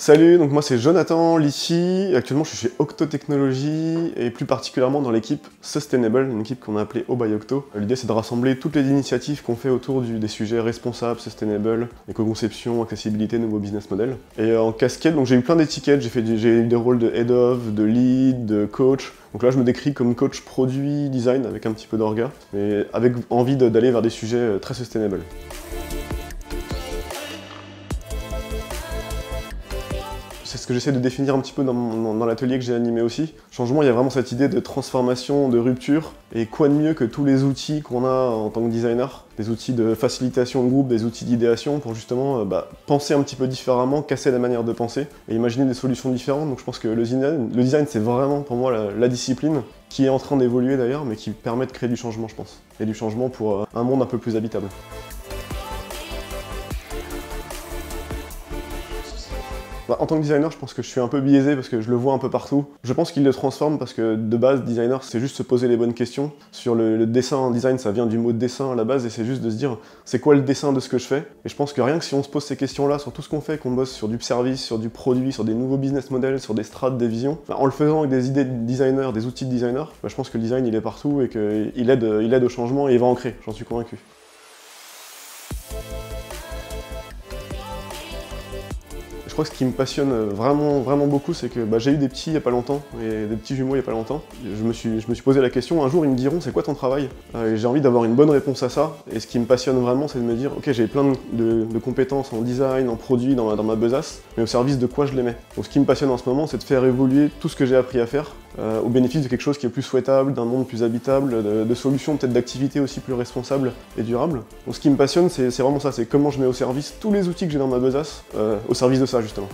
Salut, donc moi c'est Jonathan Lichi, actuellement je suis chez Octo Technologies et plus particulièrement dans l'équipe Sustainable, une équipe qu'on a appelée O by Octo. L'idée c'est de rassembler toutes les initiatives qu'on fait autour des sujets responsables, sustainable, éco-conception, accessibilité, nouveaux business models. Et en casquette, donc j'ai eu plein d'étiquettes, j'ai eu des rôles de head of, de lead, de coach. Donc là je me décris comme coach produit design avec un petit peu d'orga, mais avec envie d'aller vers des sujets très sustainable. C'est ce que j'essaie de définir un petit peu dans l'atelier que j'ai animé aussi. Changement, il y a vraiment cette idée de transformation, de rupture, et quoi de mieux que tous les outils qu'on a en tant que designer, des outils de facilitation de groupe, des outils d'idéation pour justement penser un petit peu différemment, casser la manière de penser et imaginer des solutions différentes. Donc je pense que le design c'est vraiment pour moi la discipline qui est en train d'évoluer d'ailleurs, mais qui permet de créer du changement, je pense, et du changement pour un monde un peu plus habitable. En tant que designer, je pense que je suis un peu biaisé parce que je le vois un peu partout. Je pense qu'il le transforme parce que de base, designer, c'est juste se poser les bonnes questions. Sur le dessin, design, ça vient du mot dessin à la base et c'est juste de se dire c'est quoi le dessin de ce que je fais. Et je pense que rien que si on se pose ces questions-là sur tout ce qu'on fait, qu'on bosse sur du service, sur du produit, sur des nouveaux business models, sur des strates, des visions, en le faisant avec des idées de designer, des outils de designer, je pense que le design il est partout et qu'il aide au changement et il va en créer, j'en suis convaincu. Je crois que ce qui me passionne vraiment beaucoup, c'est que j'ai eu des petits il y a pas longtemps, et des petits jumeaux il y a pas longtemps. Je me suis posé la question, un jour ils me diront c'est quoi ton travail? Et j'ai envie d'avoir une bonne réponse à ça, et ce qui me passionne vraiment c'est de me dire ok j'ai plein de compétences en design, en produit, dans ma besace, mais au service de quoi je les mets. Donc ce qui me passionne en ce moment c'est de faire évoluer tout ce que j'ai appris à faire, au bénéfice de quelque chose qui est plus souhaitable, d'un monde plus habitable, de solutions peut-être d'activités aussi plus responsables et durables. Donc ce qui me passionne c'est vraiment ça, c'est comment je mets au service tous les outils que j'ai dans ma besace, au service de ça justement.